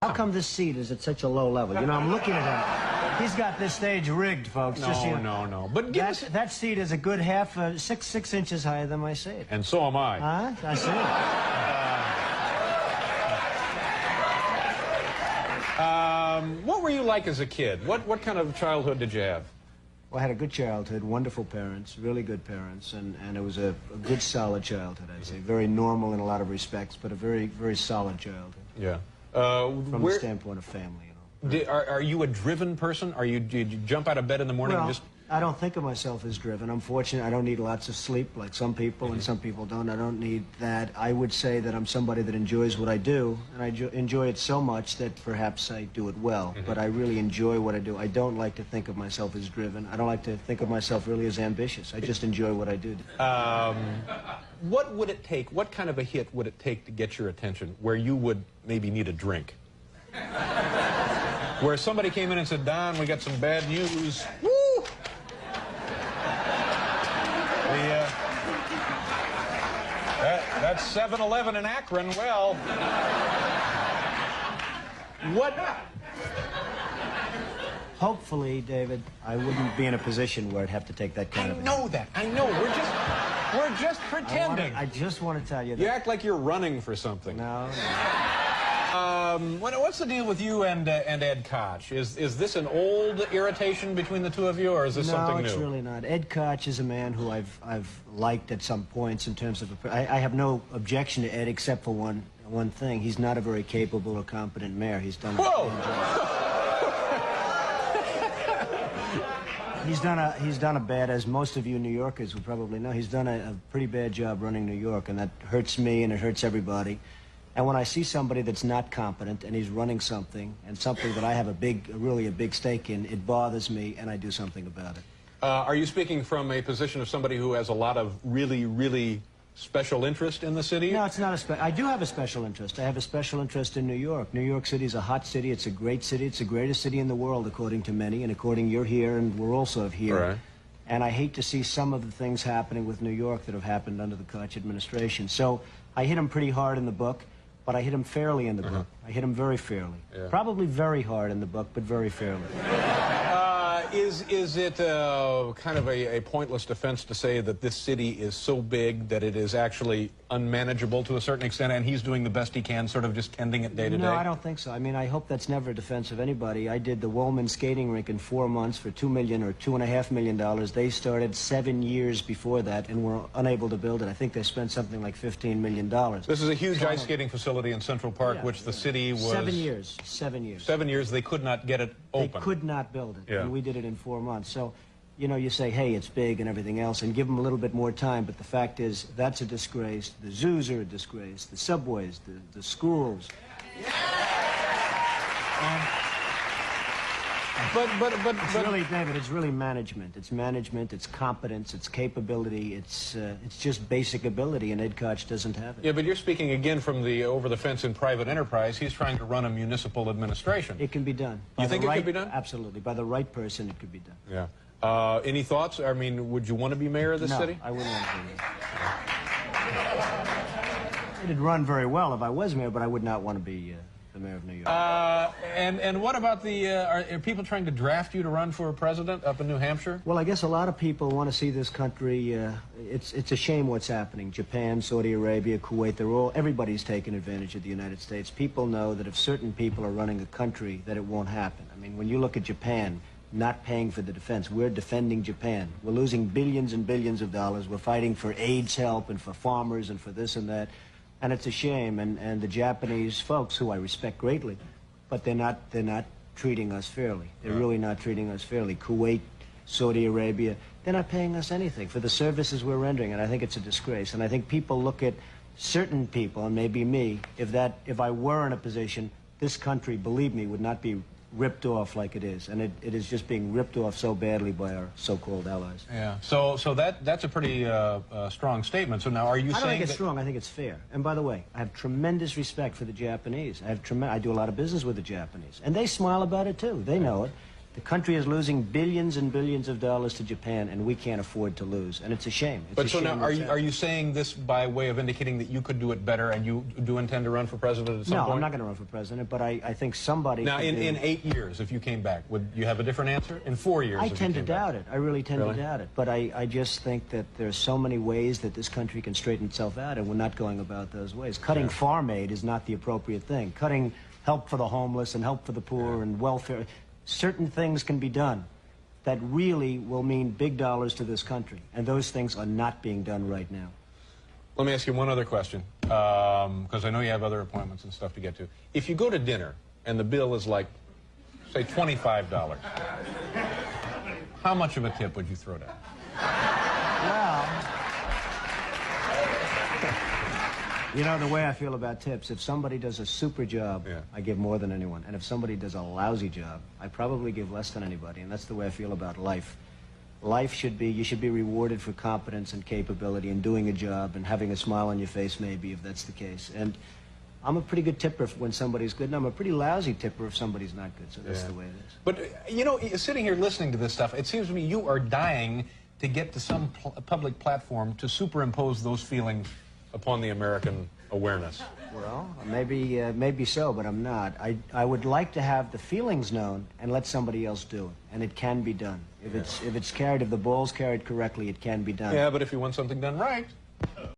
How come this seat is at such a low level? You know, I'm looking at him. He's got this stage rigged, folks. No. But that seat is a good half, six inches higher than my seat. And so am I. Huh? I see. What were you like as a kid? What kind of childhood did you have? Well, I had a good childhood, wonderful parents, really good parents, and it was a good, solid childhood, I'd say. Very normal in a lot of respects, but a very, very solid childhood. Yeah. From the standpoint of family, you know. Are you a driven person? Did you jump out of bed in the morning well, and just... I don't think of myself as driven. I'm fortunate. I don't need lots of sleep like some people, and some people don't. I don't need that. I would say that I'm somebody that enjoys what I do, and I enjoy it so much that perhaps I do it well. But I really enjoy what I do. I don't like to think of myself as driven. I don't like to think of myself really as ambitious. I just enjoy what I do. What would it take, what kind of a hit would it take to get your attention where you would maybe need a drink? Where somebody came in and said, Don, we got some bad news. Woo! That's 7-Eleven in Akron. Well, what? Hopefully, David, I wouldn't be in a position where I'd have to take that kind of... I know that. I know. We're just pretending. I just want to tell you that. You act like you're running for something. No. What's the deal with you and Ed Koch? Is this an old irritation between the two of you, or is this something new? No, it's really not. Ed Koch is a man who I've liked at some points in terms of... I have no objection to Ed except for one thing. He's not a very capable or competent mayor. He's done... Whoa! He's done a bad, as most of you New Yorkers will probably know, he's done a pretty bad job running New York, and that hurts me and it hurts everybody. And when I see somebody that's not competent and he's running something, and something that I have really a big stake in, it bothers me and I do something about it. Are you speaking from a position of somebody who has a lot of really, really special interest in the city? No, it's not I do have a special interest. I have a special interest in New York. New York City is a hot city. It's a great city. It's the greatest city in the world, according to many, and according you're here, and we're also here. Right. And I hate to see some of the things happening with New York that have happened under the Koch administration. So I hit him pretty hard in the book, but I hit him fairly in the book. I hit him very fairly. Yeah. Probably very hard in the book, but very fairly. Is it kind of a pointless defense to say that this city is so big that it is actually unmanageable to a certain extent, and he's doing the best he can, sort of just tending it day to day? No, I don't think so. I mean, I hope that's never a defense of anybody. I did the Woolman skating rink in 4 months for $2 million or $2.5 million. They started 7 years before that and were unable to build it. I think they spent something like $15 million. This is a huge ice skating facility in Central Park, which the city was... 7 years. 7 years. 7 years, they could not get it open. They could not build it, yeah. And we did it in 4 months. So, you know, you say, hey, it's big and everything else, and give them a little bit more time, but the fact is, that's a disgrace. The zoos are a disgrace. The subways, the schools. It's really, David, it's really management. It's management, it's competence, it's capability, it's just basic ability, and Ed Koch doesn't have it. Yeah, but you're speaking again from the over-the-fence in private enterprise. He's trying to run a municipal administration. It can be done. You think it could be done? Absolutely. By the right person, it could be done. Yeah. Any thoughts? I mean, would you want to be mayor of this city? No, I wouldn't want to be mayor. It'd run very well if I was mayor, but I would not want to be the mayor of New York. And what about the, are people trying to draft you to run for president up in New Hampshire? Well, I guess a lot of people want to see this country, it's a shame what's happening. Japan, Saudi Arabia, Kuwait, everybody's taking advantage of the United States. People know that if certain people are running a country, that it won't happen. I mean, when you look at Japan, not paying for the defense, we're defending Japan. We're losing billions and billions of dollars. We're fighting for AIDS help and for farmers and for this and that. And it's a shame, and the Japanese folks, who I respect greatly, but they're not treating us fairly. They're really not treating us fairly. Kuwait, Saudi Arabia, they're not paying us anything for the services we're rendering, and I think it's a disgrace. And I think people look at certain people, and maybe me, if I were in a position, this country, believe me, would not be ripped off like it is, and it is just being ripped off so badly by our so-called allies. Yeah. So that's a pretty strong statement. So now, are you saying? I don't think it's strong. I think it's fair. And by the way, I have tremendous respect for the Japanese. I do a lot of business with the Japanese, and they smile about it too. They know it. The country is losing billions and billions of dollars to Japan, and we can't afford to lose. And it's a shame. It's But a so shame now, what's are happening. you saying this by way of indicating that you could do it better, and you do intend to run for president at some No, point? I'm not going to run for president, but I think somebody... Now, can in do- 8 years, if you came back, would you have a different answer? In 4 years, I if you tend to came back? doubt it. I really tend Really? to doubt it. But I just think that there's so many ways that this country can straighten itself out, and we're not going about those ways. Cutting farm aid is not the appropriate thing. Cutting help for the homeless and help for the poor and welfare. Certain things can be done that really will mean big dollars to this country, and those things are not being done right now. Let me ask you one other question, because I know you have other appointments and stuff to get to. If you go to dinner and the bill is like, say, $25, how much of a tip would you throw down? Well, you know, the way I feel about tips, if somebody does a super job, Yeah. I give more than anyone. And if somebody does a lousy job, I probably give less than anybody. And that's the way I feel about life. Life should be, you should be rewarded for competence and capability and doing a job and having a smile on your face, maybe, if that's the case. And I'm a pretty good tipper when somebody's good, and I'm a pretty lousy tipper if somebody's not good. So that's the way it is. But, you know, sitting here listening to this stuff, it seems to me you are dying to get to some public platform to superimpose those feelings upon the American awareness. Well, maybe so, but I'm not. I would like to have the feelings known and let somebody else do it, and it can be done. If it's carried, if the ball's carried correctly, it can be done. Yeah, but if you want something done right,